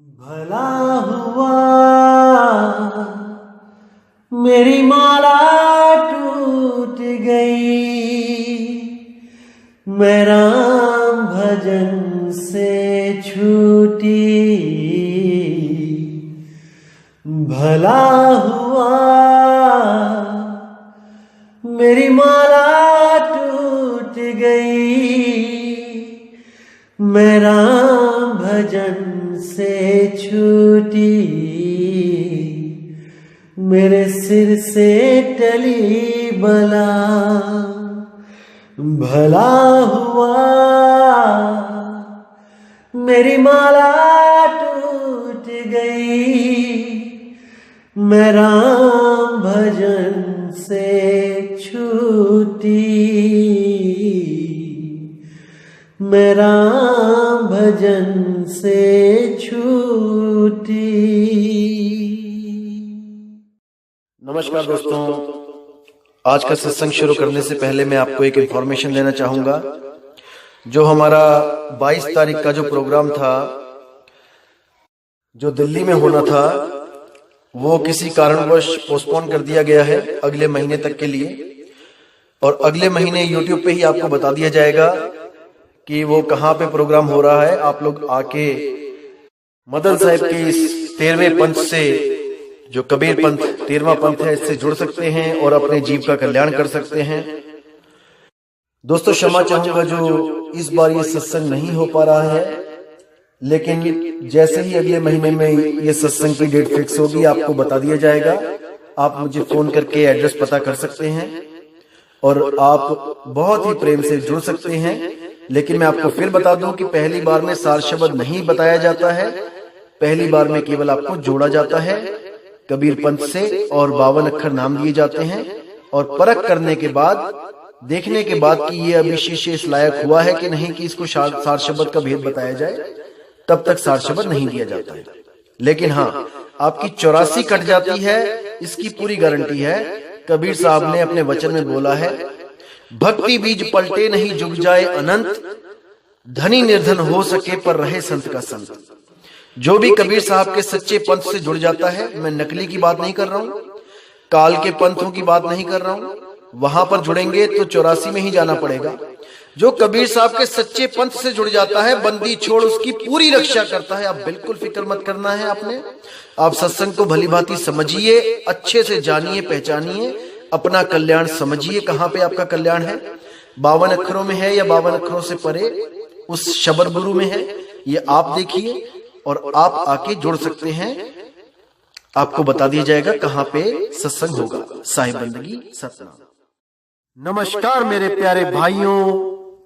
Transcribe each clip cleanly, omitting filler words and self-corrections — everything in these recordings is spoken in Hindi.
भला हुआ मेरी माला टूट गई, मैं राम भजन से छूटी। भला हुआ मेरी माला टूट गई, मैं राम भजन से छूटी। मेरे सिर से टली बला, भला हुआ मेरी माला टूट गई, मैं राम भजन से छूटी। मैं राम भजन से छूटी। नमस्कार दोस्तों, आज का सत्संग शुरू करने से पहले मैं आपको एक इंफॉर्मेशन देना चाहूंगा। जो हमारा 22 तारीख का जो प्रोग्राम था, जो दिल्ली में होना था, वो किसी कारणवश पोस्टपोन कर दिया गया है अगले महीने तक के लिए। और अगले महीने YouTube पे ही आपको बता दिया जाएगा कि वो कहाँ पे प्रोग्राम हो रहा है। आप लोग आके मदन साहब के इस 13वें पंथ से, जो कबीर पंथ 13वां पंथ है, इससे जुड़ सकते हैं और अपने जीव का कल्याण कर सकते हैं। दोस्तों, क्षमा चाहूंगा जो इस बार ये सत्संग नहीं हो पा रहा है, लेकिन जैसे ही अगले महीने में ये सत्संग की डेट फिक्स होगी आपको बता दिया जाएगा। आप मुझे फोन करके एड्रेस पता कर सकते हैं और आप बहुत ही प्रेम से जुड़ सकते हैं। लेकिन मैं आपको फिर बता दूं कि पहली बार में सार शब्द नहीं बताया जाता है, पहली बार में केवल आपको जोड़ा जाता है कबीर पंथ से और 52 अक्षर नाम दिए जाते हैं। और परख करने के बाद, देखने के बाद कि ये अभी शिष्य इस लायक हुआ है कि नहीं कि इसको सार शब्द का भेद बताया जाए, तब तक सार शब्द नहीं दिया जाता है। लेकिन हाँ, आपकी 84 कट जाती है, इसकी पूरी गारंटी है। कबीर साहब ने अपने वचन में बोला है, भक्ति बीज पलटे नहीं जुग जाए अनंत, धनी निर्धन हो सके पर रहे संत का संत। जो भी कबीर साहब के सच्चे पंथ से जुड़ जाता है, मैं नकली की बात नहीं कर रहा हूं, काल के पंथों की बात नहीं कर रहा हूं, वहां पर जुड़ेंगे तो 84 में ही जाना पड़ेगा। जो कबीर साहब के सच्चे पंथ से जुड़ जाता है, बंदी छोड़ उसकी पूरी रक्षा करता है। आप बिल्कुल फिक्र मत करना है आपने। आप सत्संग को भली भांति समझिए, अच्छे से जानिए, पहचानिए, अपना कल्याण समझिए। कहाँ पे आपका कल्याण है? 52 अक्षरों में है या 52 अक्षरों से परे उस शबर गुरु में है? ये आप देखिए और आप आके जुड़ सकते हैं। आपको बता दिया जाएगा कहाँ पे सत्संग होगा। साहिब बंदगी सतनाम। नमस्कार मेरे प्यारे भाइयों,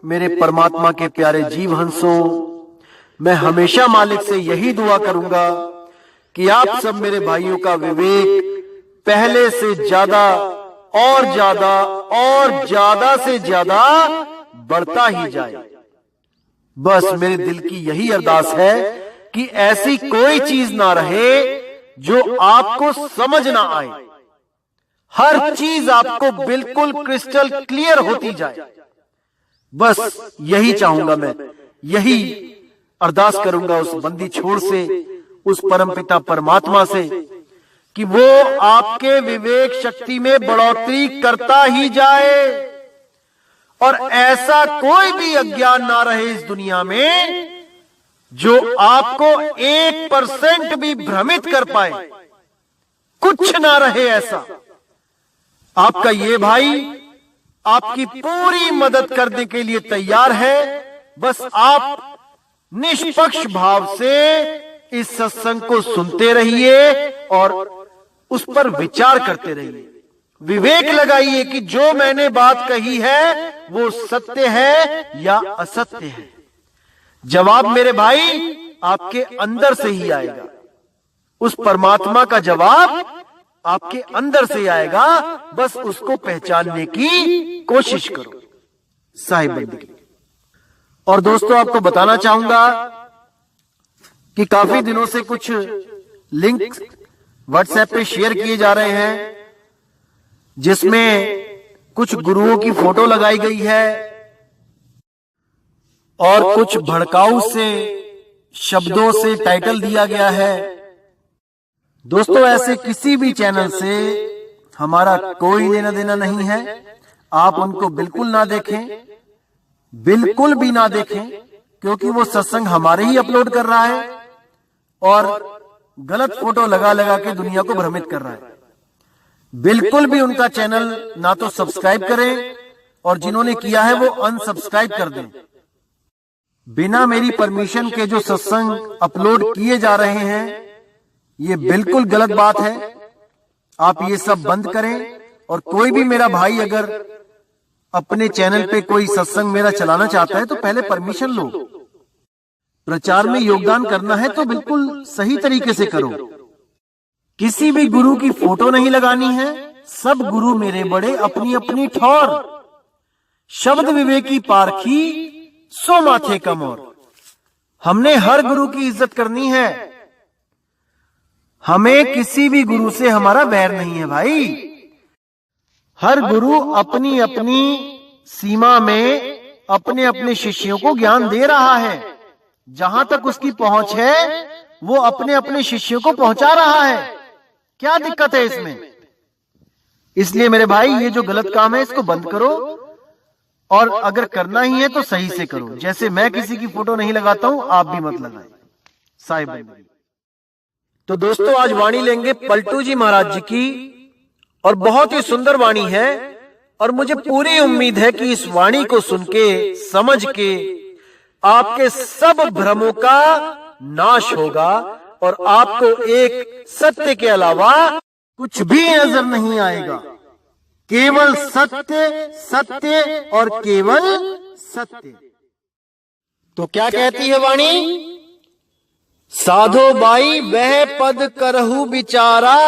मेरे परमात्मा के प्यारे जीव हंसों। मैं हमेशा मालिक से यही दुआ करूंगा कि आप सब मेरे भाइयों का विवेक पहले से ज्यादा और ज्यादा और ज्यादा से ज्यादा बढ़ता ही जाए। बस मेरे दिल की यही अरदास है कि ऐसी कोई चीज ना रहे जो आपको समझ ना आए। हर चीज आपको बिल्कुल क्रिस्टल क्लियर होती जाए। बस यही चाहूंगा मैं, यही अरदास करूंगा उस बंदी छोड़ से, उस परमपिता परमात्मा से, कि वो आपके विवेक शक्ति में बढ़ोतरी करता ही जाए और ऐसा कोई भी अज्ञान ना रहे इस दुनिया में जो आपको 1% भी भ्रमित कर पाए। कुछ ना रहे ऐसा। आपका ये भाई आपकी पूरी मदद करने के लिए तैयार है। बस आप निष्पक्ष भाव से इस सत्संग को सुनते रहिए और उस पर विचार करते रहिए। विवेक लगाइए कि जो मैंने बात कही है वो सत्य है या असत्य है। जवाब मेरे भाई आपके अंदर से ही आएगा। उस परमात्मा का जवाब आपके अंदर से आएगा। बस उसको पहचानने की कोशिश करो। साहिब बंदगी। और दोस्तों, आपको बताना चाहूंगा कि काफी दिनों से कुछ लिंक व्हाट्सएप पे शेयर किए जा रहे हैं, जिसमें कुछ गुरुओं की फोटो लगाई गई है और कुछ भड़काऊ से शब्दों से टाइटल दिया गया है। दोस्तों, ऐसे किसी भी चैनल से हमारा कोई लेना देना नहीं है। आप उनको बिल्कुल ना देखें, बिल्कुल भी ना देखें, क्योंकि वो सत्संग हमारे ही अपलोड कर रहा है और गलत फोटो लगा लगा के दुनिया को भ्रमित कर रहा है। बिल्कुल भी उनका चैनल ना तो सब्सक्राइब करें और जिन्होंने किया है वो अनसब्सक्राइब कर दें। बिना मेरी परमिशन के जो सत्संग अपलोड किए जा रहे हैं, ये बिल्कुल गलत बात है। आप ये सब बंद करें। और कोई भी मेरा भाई अगर अपने चैनल पे कोई सत्संग मेरा चलाना चाहता है तो पहले परमिशन लो। प्रचार में योगदान करना है तो बिल्कुल सही तरीके से करो। किसी भी गुरु की फोटो नहीं लगानी है। सब गुरु मेरे बड़े अपनी अपनी ठौर। शब्द विवेकी पारखी सो माथे का मोर। हमने हर गुरु की इज्जत करनी है। हमें किसी भी गुरु से हमारा बैर नहीं है भाई। हर गुरु अपनी अपनी सीमा में अपने अपने शिष्यों को ज्ञान दे रहा है। जहां तक उसकी पहुंच है वो अपने अपने शिष्यों को पहुंचा रहा है। क्या दिक्कत है इसमें? इसलिए मेरे भाई, ये जो गलत काम है इसको बंद करो और अगर करना ही है तो सही से करो। जैसे मैं किसी की फोटो नहीं लगाता हूं, आप भी मत लगाएं। साहिब। तो दोस्तों, आज वाणी लेंगे पलटू जी महाराज जी की और बहुत ही सुंदर वाणी है और मुझे पूरी उम्मीद है कि इस वाणी को सुन के, समझ के आपके सब भ्रमों का नाश होगा और आपको एक सत्य के अलावा कुछ भी नजर नहीं आएगा। केवल सत्य, सत्य और केवल सत्य। तो क्या कहती है वाणी? साधो बाई वह पद करहु विचारा,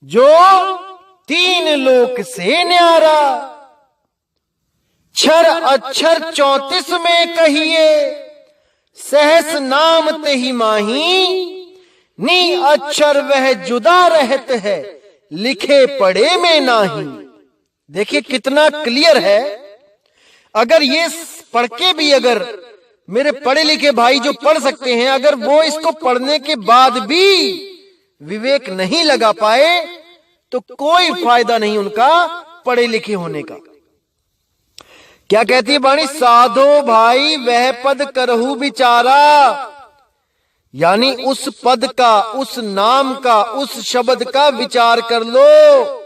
जो तीन लोक से न्यारा। क्षर अक्षर 34 में कहिए, सहस नाम तेहि माही। नी अक्षर वह जुदा रहत है, लिखे पढ़े में नाही। देखिए कितना क्लियर है। अगर ये पढ़ के भी, अगर मेरे पढ़े लिखे भाई जो पढ़ सकते हैं, अगर वो इसको पढ़ने के बाद भी विवेक नहीं लगा पाए तो कोई फायदा नहीं उनका पढ़े लिखे होने का। क्या कहती है वाणी? साधो भाई वह पद करहु विचारा, यानी उस पद का, उस नाम का, उस शब्द का विचार कर लो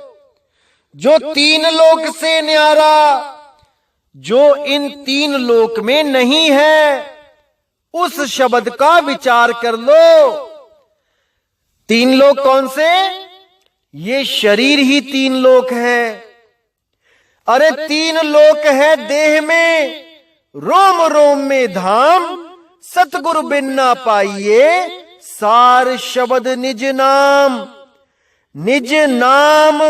जो तीन लोक से न्यारा, जो इन तीन लोक में नहीं है। उस शब्द का विचार कर लो। तीन लोक कौन से? ये शरीर ही तीन लोक है। अरे तीन लोक है देह में, रोम रोम में धाम। सतगुरु बिन ना पाइए, सार शब्द निज नाम। निज नाम,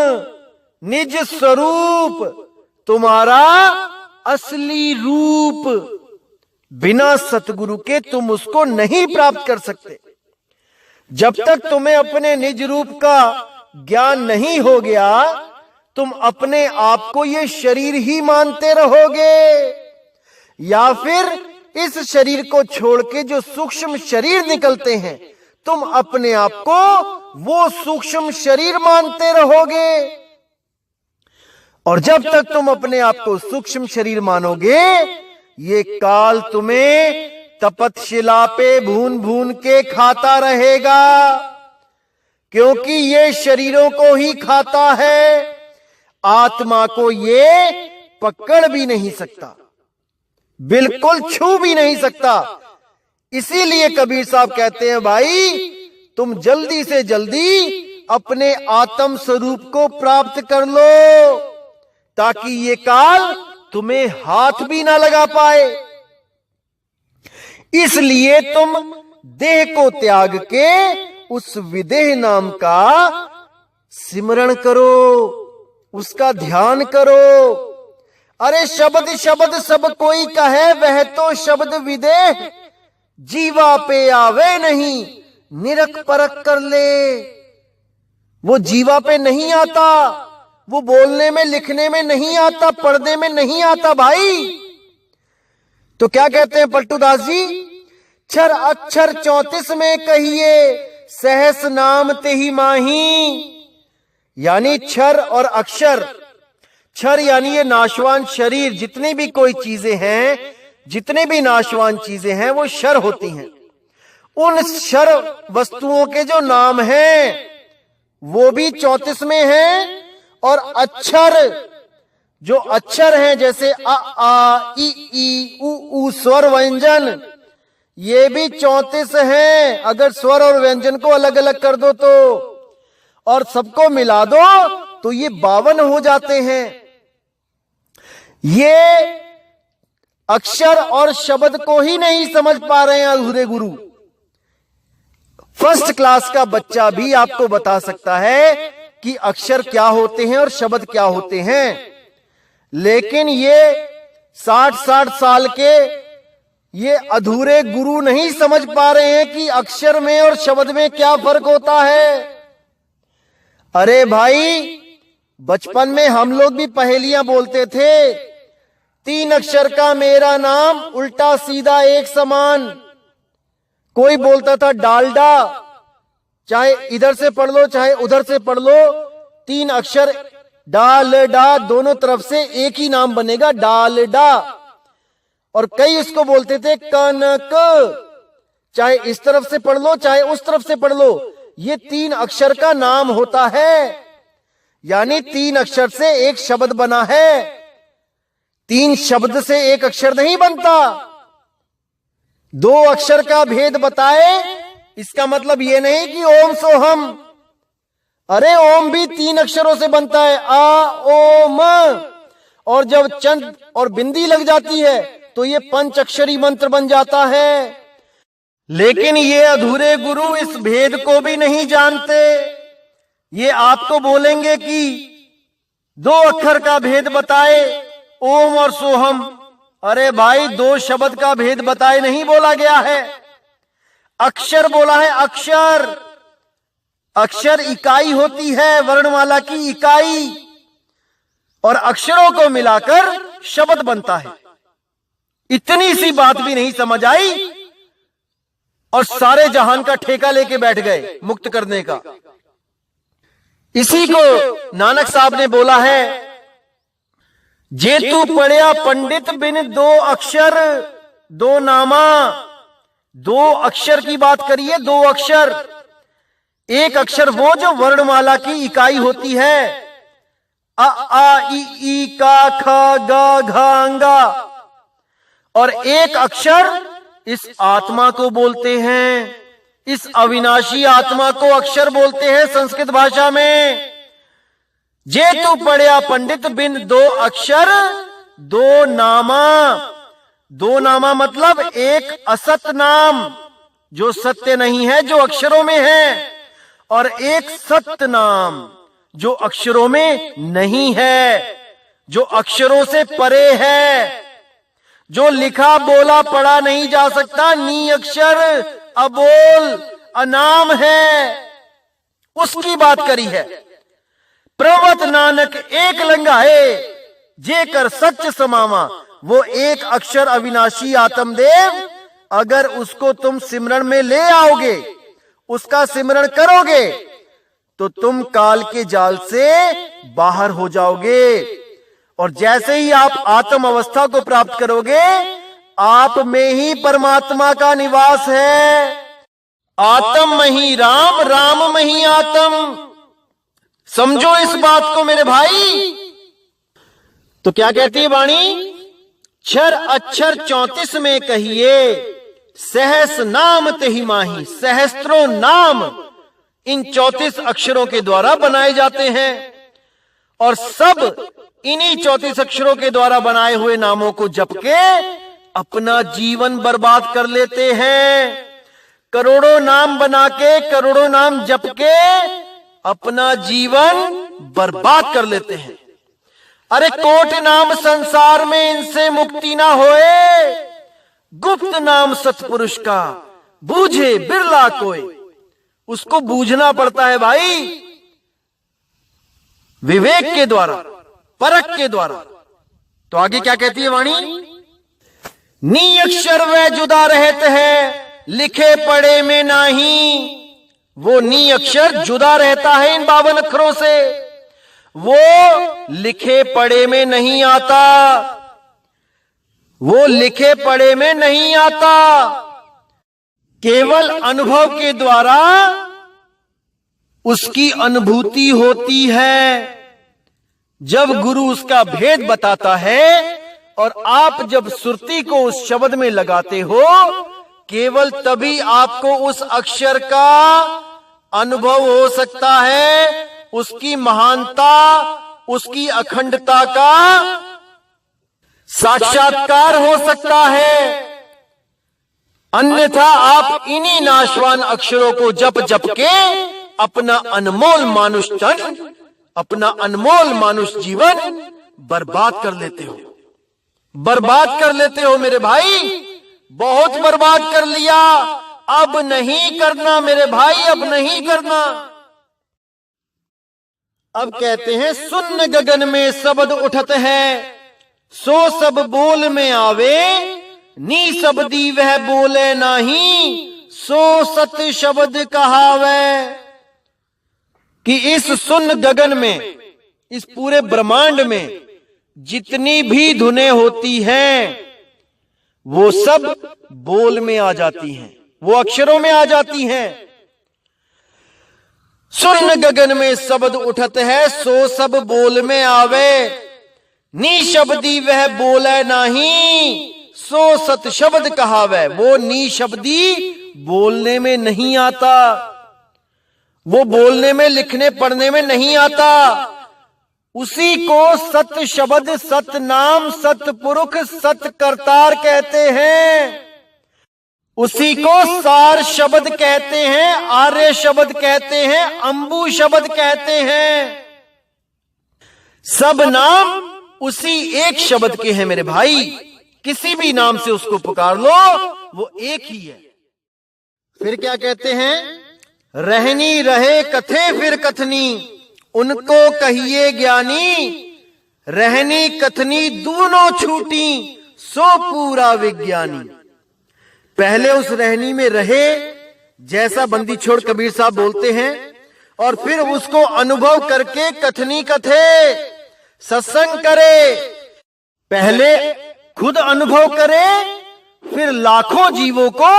निज स्वरूप, तुम्हारा असली रूप। बिना सतगुरु के तुम उसको नहीं प्राप्त कर सकते। जब तक तुम्हें अपने निज रूप का ज्ञान नहीं हो गया, तुम अपने आप को ये शरीर ही मानते रहोगे, या फिर इस शरीर को छोड़ के जो सूक्ष्म शरीर निकलते हैं, तुम अपने आप को वो सूक्ष्म शरीर मानते रहोगे। और जब तक तुम अपने आप को सूक्ष्म शरीर मानोगे, ये काल तुम्हें तपतशिला पे भून भून के खाता रहेगा, क्योंकि ये शरीरों को ही खाता है, आत्मा को ये पकड़ भी नहीं सकता, बिल्कुल छू भी नहीं सकता। इसीलिए कबीर साहब कहते हैं, भाई तुम जल्दी से जल्दी अपने आत्म स्वरूप को प्राप्त कर लो, ताकि ये काल तुम्हें हाथ भी ना लगा पाए। इसलिए तुम देह को त्याग के उस विदेह नाम का सिमरण करो, उसका ध्यान करो। अरे शब्द शब्द सब कोई कहे, वह तो शब्द विदेह जीवा पे आवे नहीं, निरख परख कर ले। वो जीवा पे नहीं आता, वो बोलने में लिखने में नहीं आता, पढ़ने में नहीं आता भाई। तो क्या कहते हैं पलटू दास जी? क्षर अक्षर 34 में कहिए, सहस नाम तेहि माही। यानी क्षर और अक्षर, क्षर यानी ये नाशवान शरीर, जितनी भी कोई चीजें हैं, जितने भी नाशवान चीजें हैं वो क्षर होती हैं। उन क्षर वस्तुओं के जो नाम हैं वो भी 34 में हैं, और अक्षर, जो अक्षर हैं जैसे अ आ इ ई उ ऊ स्वर व्यंजन, ये भी 34 हैं। अगर स्वर और व्यंजन को अलग अलग कर दो तो, और सबको मिला दो तो ये 52 हो जाते हैं। ये अक्षर और शब्द को ही नहीं समझ पा रहे हैं अधूरे गुरु। फर्स्ट क्लास का बच्चा भी आपको बता सकता है कि अक्षर क्या होते हैं और शब्द क्या होते हैं, लेकिन ये 60-60 साल के ये अधूरे गुरु नहीं समझ पा रहे हैं कि अक्षर में और शब्द में क्या फर्क होता है। अरे भाई, बचपन में हम लोग भी पहेलियां बोलते थे। 3 अक्षर का मेरा नाम, उल्टा सीधा एक समान। कोई बोलता था डालडा, चाहे इधर से पढ़ लो चाहे उधर से पढ़ लो, 3 अक्षर डाल डा, दोनों तरफ से एक ही नाम बनेगा, डालडा। और कई इसको बोलते थे कनक, चाहे इस तरफ से पढ़ लो चाहे उस तरफ से पढ़ लो, ये 3 अक्षर का नाम होता है। यानी 3 अक्षर से एक शब्द बना है, 3 शब्द से एक अक्षर नहीं बनता। 2 अक्षर का भेद बताए, इसका मतलब ये नहीं कि ओम सोहम। अरे ओम भी 3 अक्षरों से बनता है, आ ओ म, और जब चंद और बिंदी लग जाती है तो ये 5 अक्षरी मंत्र बन जाता है। लेकिन ये अधूरे गुरु इस भेद को भी नहीं जानते। ये आपको बोलेंगे कि 2 अक्षर का भेद बताए, ओम और सोहम। अरे भाई, 2 शब्द का भेद बताए नहीं बोला गया है, अक्षर बोला है। अक्षर, अक्षर इकाई होती है, वर्णमाला की इकाई, और अक्षरों को मिलाकर शब्द बनता है। इतनी सी बात भी नहीं समझ आई और सारे जहान का ठेका लेके बैठ गए मुक्त करने का। इसी को नानक साहब ने बोला है, जे तू पढ़िया पंडित बिन 2 अक्षर 2 नामा। 2 अक्षर की बात करिए, 2 अक्षर। एक अक्षर वो जो वर्णमाला की इकाई होती है, अ आ इ ई का ख ग घ अंगा, और एक अक्षर इस आत्मा को बोलते हैं, इस अविनाशी आत्मा को अक्षर बोलते हैं संस्कृत भाषा में। जे तू पढ़िया पंडित बिन 2 अक्षर 2 नामा। 2 नामा मतलब एक असत नाम जो सत्य नहीं है, जो अक्षरों में है, और एक सत्य नाम जो अक्षरों में नहीं है, जो अक्षरों से परे है, जो लिखा बोला पढ़ा नहीं जा सकता, नी अक्षर, अबोल, अनाम है, उसकी बात करी है। प्रवत नानक एक लंगाए, जे कर सच समावा। वो एक अक्षर अविनाशी आत्मदेव, अगर उसको तुम सिमरण में ले आओगे, उसका सिमरण करोगे, तो तुम काल के जाल से बाहर हो जाओगे। और जैसे ही आप आत्म अवस्था को प्राप्त करोगे, आप में ही परमात्मा का निवास है। आत्म में ही राम, राम में ही आत्म। समझो इस बात को मेरे भाई। तो क्या कहती है वाणी? क्षर अक्षर 34 में कहिए, सहस नाम तेहि माही। सहस्त्रों नाम इन 34 अक्षरों के द्वारा बनाए जाते हैं, और सब इन्हीं 34 अक्षरों के द्वारा बनाए हुए नामों को जप के अपना जीवन बर्बाद कर लेते हैं। करोड़ों नाम बना के, करोड़ों नाम जप के अपना जीवन बर्बाद कर लेते हैं। अरे कोट नाम संसार में, इनसे मुक्ति ना होए। गुप्त नाम सतपुरुष का, बूझे बिरला कोई। उसको बूझना पड़ता है भाई, विवेक के द्वारा, परख के द्वारा। तो आगे क्या कहती है वाणी? नी अक्षर वे जुदा रहते हैं, लिखे पढ़े में नहीं। वो नी अक्षर जुदा रहता है इन 52 अक्षरों से, वो लिखे पढ़े में नहीं आता, वो लिखे पढ़े में नहीं आता। केवल अनुभव के द्वारा उसकी अनुभूति होती है। जब गुरु उसका भेद बताता है और आप जब सुरती को उस शब्द में लगाते हो, केवल तभी आपको उस अक्षर का अनुभव हो सकता है, उसकी महानता, उसकी अखंडता का साक्षात्कार हो सकता है। अन्यथा आप इन्हीं नाशवान अक्षरों को जप जप के अपना अनमोल मानुष तन, अपना अनमोल मानुष जीवन बर्बाद कर लेते हो, बर्बाद कर लेते हो मेरे भाई, बहुत बर्बाद कर लिया। अब नहीं करना मेरे भाई, अब नहीं करना। अब कहते हैं सुन गगन में शब्द उठत है, सो सब बोल में आवे, नी शब्दी वह बोले नाही, सो सत शब्द कहावे। कि इस सुन गगन में, इस पूरे ब्रह्मांड में जितनी भी धुनें होती हैं वो सब बोल में आ जाती हैं, वो अक्षरों में आ जाती हैं। सुन गगन में शब्द उठत है, सो सब बोल में आवे, नी शब्दी वह बोले नाही, सो सत शब्द कहावे। वो नी शब्दी बोलने में नहीं आता, वो बोलने में, लिखने पढ़ने में नहीं आता। उसी को सत शब्द, सत नाम, सत पुरुष, सत करतार कहते हैं। उसी को सार शब्द कहते हैं, आर्य शब्द कहते हैं, अंबु शब्द कहते हैं। सब नाम उसी एक शब्द के हैं मेरे भाई। किसी भी नाम से उसको पुकार लो, वो एक ही है। फिर क्या कहते हैं? रहनी रहे कथे फिर कथनी, उनको कहिए ज्ञानी, रहनी कथनी दोनों छूटी, सो पूरा विज्ञानी। पहले उस रहनी में रहे, जैसा बंदी छोड़ कबीर साहब बोलते हैं, और फिर उसको अनुभव करके कथनी कथे, सत्संग करे। पहले खुद अनुभव करे, फिर लाखों जीवों को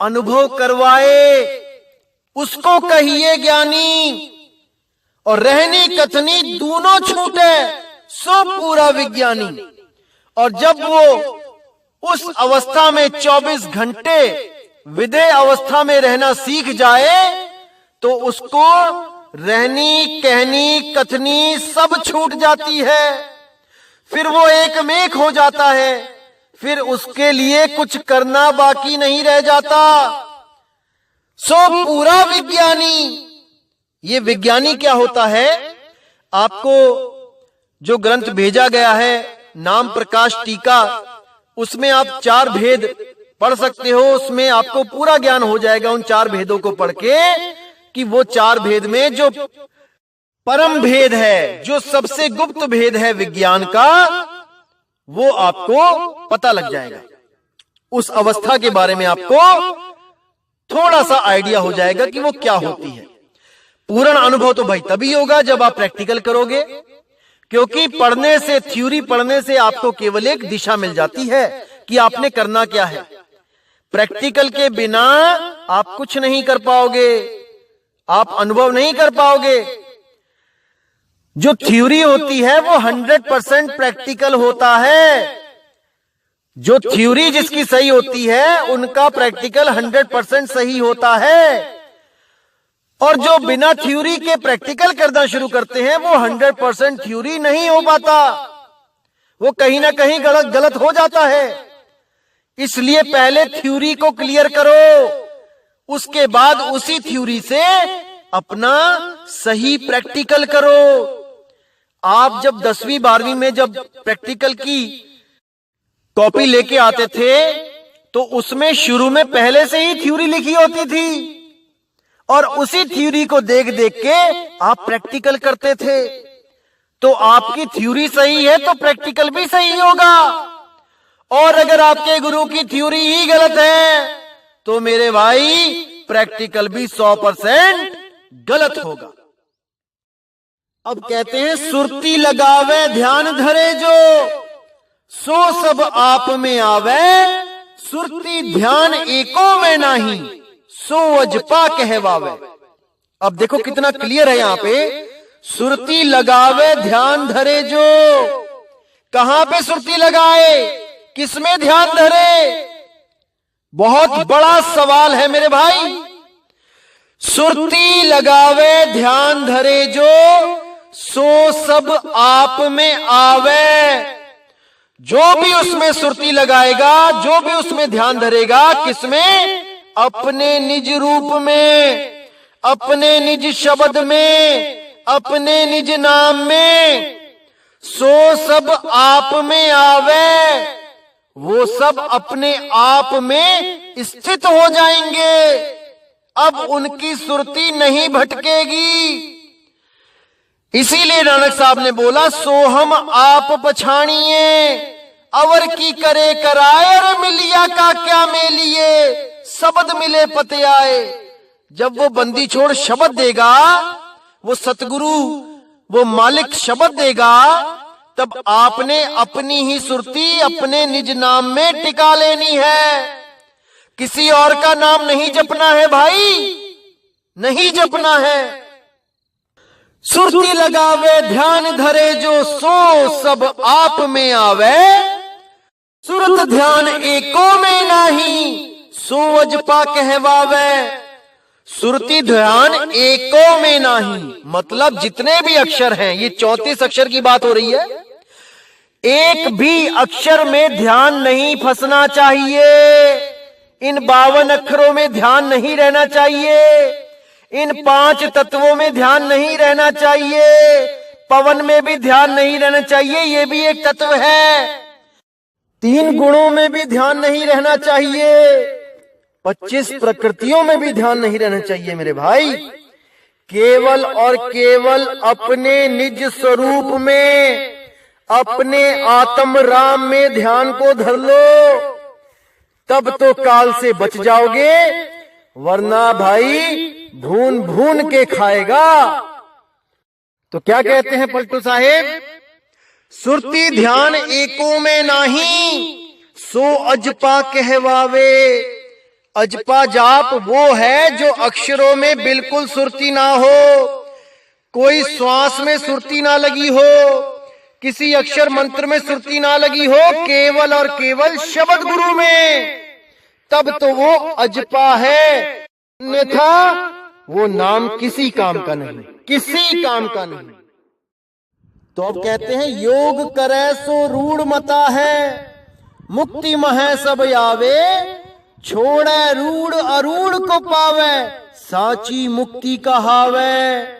अनुभव करवाए, उसको कहिए ज्ञानी। और रहनी कथनी दोनों छूटे, सो पूरा विज्ञानी। और जब वो उस अवस्था में 24 घंटे विदेह अवस्था में रहना सीख जाए, तो उसको रहनी, कहनी, कथनी सब छूट जाती है। फिर वो एक में एक हो जाता है, फिर उसके लिए कुछ करना बाकी नहीं रह जाता। सो पूरा विज्ञानी। ये विज्ञानी क्या होता है? आपको जो ग्रंथ भेजा गया है नाम प्रकाश टीका, उसमें आप 4 भेद पढ़ सकते हो। उसमें आपको पूरा ज्ञान हो जाएगा उन 4 भेदों को पढ़ के, कि वो 4 भेद में जो परम भेद है, जो सबसे गुप्त भेद है विज्ञान का, वो आपको पता लग जाएगा। उस अवस्था के बारे में आपको थोड़ा सा आइडिया हो जाएगा कि वो क्या होती है। पूर्ण अनुभव तो भाई तभी होगा जब आप प्रैक्टिकल करोगे, क्योंकि पढ़ने से, थ्योरी पढ़ने से आपको केवल एक दिशा मिल जाती है कि आपने करना क्या है। प्रैक्टिकल के बिना आप कुछ नहीं कर पाओगे, आप अनुभव नहीं कर पाओगे। जो थ्योरी होती है वो 100% प्रैक्टिकल होता है। जो थ्योरी जिसकी सही होती है, उनका प्रैक्टिकल 100% सही होता है। और जो बिना थ्योरी के प्रैक्टिकल करना शुरू करते हैं, वो 100% थ्योरी नहीं हो पाता, वो कहीं ना कहीं गलत हो जाता है। इसलिए पहले थ्योरी को क्लियर करो, उसके बाद उसी थ्योरी से अपना सही प्रैक्टिकल करो। आप जब 10वीं 12वीं में जब प्रैक्टिकल की कॉपी लेके आते थे, तो उसमें शुरू में पहले से ही थ्योरी लिखी होती थी, और उसी थ्योरी को देख देख के आप प्रैक्टिकल करते थे। तो आपकी थ्योरी सही है तो प्रैक्टिकल भी सही होगा। और अगर आपके गुरु की थ्योरी ही गलत है, तो मेरे भाई प्रैक्टिकल भी 100% गलत होगा। अब कहते हैं सुरती लगावे ध्यान धरे जो, सो सब आप में आवे, सुरती ध्यान एको में नहीं, सो अजपा कहवावे। अब देखो कितना क्लियर है यहां पे, सुरती लगावे ध्यान धरे जो, कहां पे सुरती लगाए, किसमें ध्यान धरे, बहुत बड़ा सवाल है मेरे भाई। सुरती लगावे ध्यान धरे जो, सो सब आप में आवे। जो भी उसमें सुरती लगाएगा, जो भी उसमें ध्यान धरेगा, किसमें, अपने निज रूप में, अपने निज शब्द में, अपने निज नाम में, सो सब आप में आवे। वो सब अपने आप में स्थित हो जाएंगे, अब उनकी सुरती नहीं भटकेगी। इसीलिए नानक साहब ने बोला, सोहम आप पछाणिए, अवर की करे कराए, और मिलिया का क्या मेलिए, शब्द मिले पते आए। जब वो बंदी छोड़ शब्द देगा, वो सतगुरु, वो मालिक शब्द देगा, तब आपने अपनी ही सुरती अपने निज नाम में टिका लेनी है। किसी और का नाम नहीं जपना है भाई, नहीं जपना है। सुरती लगावे ध्यान धरे जो, सो सब आप में आवे, सुरत ध्यान एको में नहीं, सो अजपा कहवावे। सुरती ध्यान एको में नहीं, मतलब जितने भी अक्षर हैं, ये 34 अक्षर की बात हो रही है, एक भी अक्षर में ध्यान नहीं फंसना चाहिए। इन 52 अक्षरों में ध्यान नहीं रहना चाहिए, इन 5 तत्वों में ध्यान नहीं रहना चाहिए, पवन में भी ध्यान नहीं रहना चाहिए, ये भी एक तत्व है। 3 गुणों में भी ध्यान नहीं रहना चाहिए, 25 प्रकृतियों में भी ध्यान नहीं रहना चाहिए मेरे भाई। केवल और केवल अपने निज स्वरूप में, अपने आत्म राम में ध्यान को धर लो, तब तो काल से बच जाओगे, वरना भाई भून भून के खाएगा। तो क्या कहते हैं पलटू साहेब, सुरती ध्यान एको में नाही, सो अजपा कहवावे। अजपा जाप वो है जो अक्षरों में बिल्कुल सुरती ना हो, कोई श्वास में सुरती ना लगी हो, किसी अक्षर मंत्र में सुरती ना लगी हो, केवल और केवल शब्द गुरु में, तब तो वो अजपा है। अन्यथा वो नाम किसी काम का नहीं, किसी काम का नहीं। तो अब कहते हैं, योग करे सो रूढ़ मता है, मुक्ति मह सब आवे, छोड़े रूढ़ अरूढ़ को पावे, साची मुक्ति कहावे।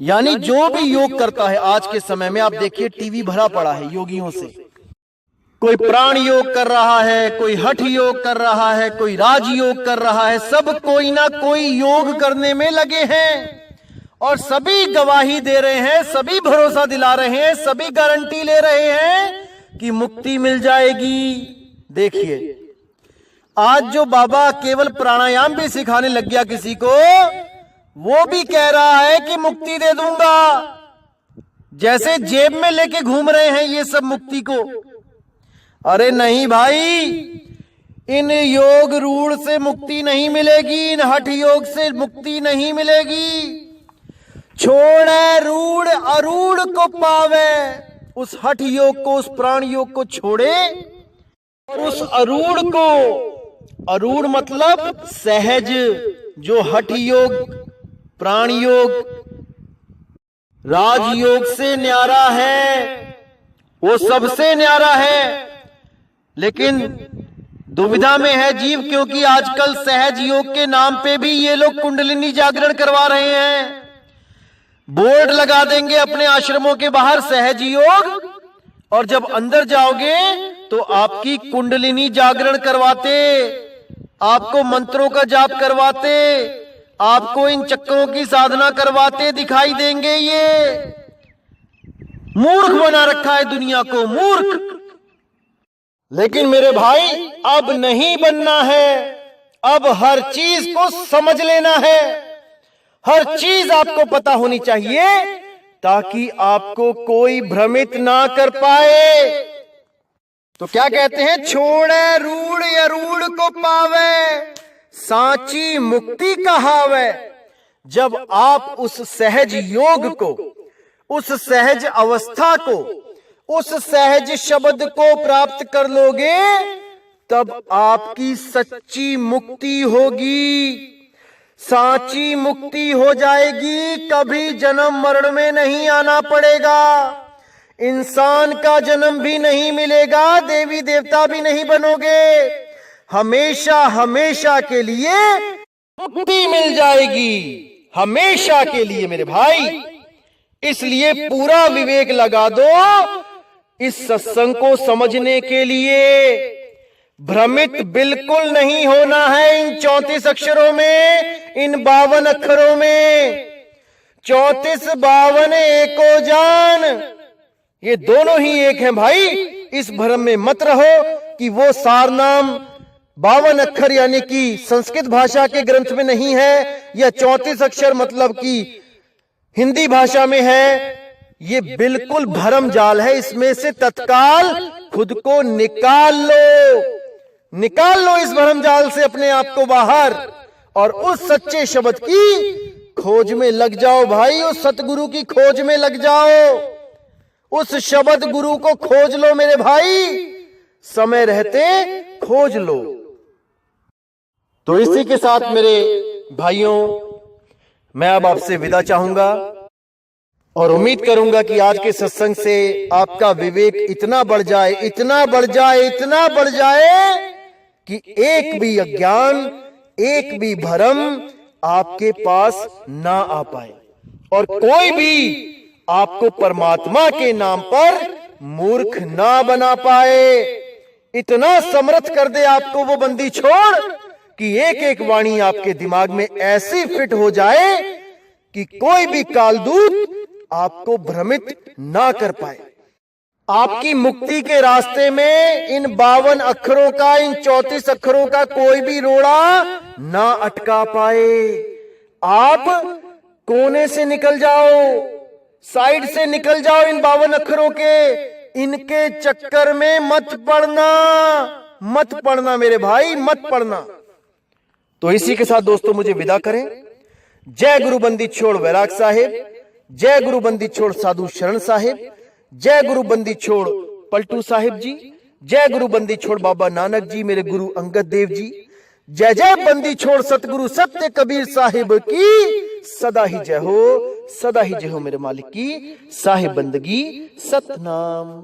यानी जो भी योग करता है आज के समय में, आप देखिए टीवी भरा पड़ा है योगियों से, कोई प्राण योग कर रहा है, कोई हठ योग कर रहा है, कोई राज योग कर रहा है, सब कोई ना कोई योग करने में लगे हैं, और सभी गवाही दे रहे हैं, सभी भरोसा दिला रहे हैं, सभी गारंटी ले रहे हैं कि मुक्ति मिल जाएगी। देखिए आज जो बाबा केवल प्राणायाम भी सिखाने लग गया किसी को, वो भी कह रहा है कि मुक्ति दे दूंगा, जैसे जेब में लेके घूम रहे हैं ये सब मुक्ति को। अरे नहीं भाई, इन योग रूढ़ से मुक्ति नहीं मिलेगी, इन हठ योग से मुक्ति नहीं मिलेगी। छोड़े रूढ़ अरूढ़ को पावे, उस हठ योग को, उस प्राण योग को छोड़े, और उस अरूढ़ को, अरूढ़ मतलब सहज, जो हठ योग, प्राण योग, राजयोग से न्यारा है, वो सबसे न्यारा है। लेकिन दुविधा में है जीव, क्योंकि आजकल सहज योग के नाम पे भी ये लोग कुंडलिनी जागरण करवा रहे हैं। बोर्ड लगा देंगे अपने आश्रमों के बाहर, सहज योग, और जब अंदर जाओगे तो आपकी कुंडलिनी जागरण करवाते, आपको मंत्रों का जाप करवाते, आपको इन चक्रों की साधना करवाते दिखाई देंगे। ये मूर्ख बना रखा है दुनिया को, मूर्ख। लेकिन मेरे भाई अब नहीं बनना है, अब हर चीज को समझ लेना है, हर चीज आपको पता होनी चाहिए ताकि आपको कोई भ्रमित ना कर पाए। तो क्या कहते हैं, छोड़े रूढ़ अरूढ़ को पावे, सांची मुक्ति कहावे। जब आप उस सहज योग को, उस सहज अवस्था को, उस सहज शब्द को प्राप्त कर लोगे, तब आपकी सच्ची मुक्ति होगी, सांची मुक्ति हो जाएगी। कभी जन्म मरण में नहीं आना पड़ेगा, इंसान का जन्म भी नहीं मिलेगा, देवी देवता भी नहीं बनोगे, हमेशा हमेशा के लिए मुक्ति मिल जाएगी, हमेशा के लिए मेरे भाई। इसलिए पूरा विवेक लगा दो इस सत्संग को समझने के लिए। भ्रमित बिल्कुल नहीं होना है इन 34 अक्षरों में, इन 52 अक्षरों में। 34 52 एको जान, ये दोनों ही एक हैं भाई। इस भ्रम में मत रहो कि वो सारनाम 52 अक्षर यानी कि संस्कृत भाषा के ग्रंथ में नहीं है, या 34 अक्षर मतलब कि हिंदी भाषा में है। ये बिल्कुल भ्रम जाल है, इसमें से तत्काल खुद को निकाल लो, निकाल लो इस भ्रम जाल से अपने आप को बाहर, और उस सच्चे शब्द की खोज में लग जाओ भाई, उस सतगुरु की खोज में लग जाओ, उस शब्द गुरु को खोज लो मेरे भाई, समय रहते खोज लो। तो इसी के साथ मेरे भाइयों, मैं अब आपसे विदा चाहूंगा और उम्मीद करूंगा कि आज के सत्संग से आपका विवेक इतना बढ़ जाए, इतना बढ़ जाए, इतना बढ़ जाए कि एक भी अज्ञान, एक भी भ्रम आपके पास ना आ पाए, और कोई भी आपको परमात्मा के नाम पर मूर्ख ना बना पाए। इतना समर्थ कर दे आपको वो बंदी छोड़ कि एक एक वाणी आपके दिमाग में ऐसी फिट हो जाए कि कोई भी कालदूत आपको भ्रमित ना कर पाए। आपकी मुक्ति के रास्ते में इन 52 अक्षरों का, इन 34 अक्षरों का कोई भी रोड़ा ना अटका पाए। आप कोने से निकल जाओ, साइड से निकल जाओ इन 52 अक्षरों के, इनके चक्कर में मत पड़ना, मत पड़ना मेरे भाई, मत पड़ना। तो इसी के साथ दोस्तों मुझे विदा करें। जय गुरु बंदी छोड़ वैराग साहिब, जय गुरु बंदी छोड़ साधु शरण साहिब, जय गुरु बंदी छोड़ पलटू साहिब जी, जय गुरु बंदी छोड़ बाबा नानक जी मेरे गुरु अंगद देव जी, जय जय बंदी छोड़ सतगुरु सत्य कबीर साहिब की सदा ही जय हो, सदा ही जय हो मेरे मालिक की साहिब बंदगी सतनाम।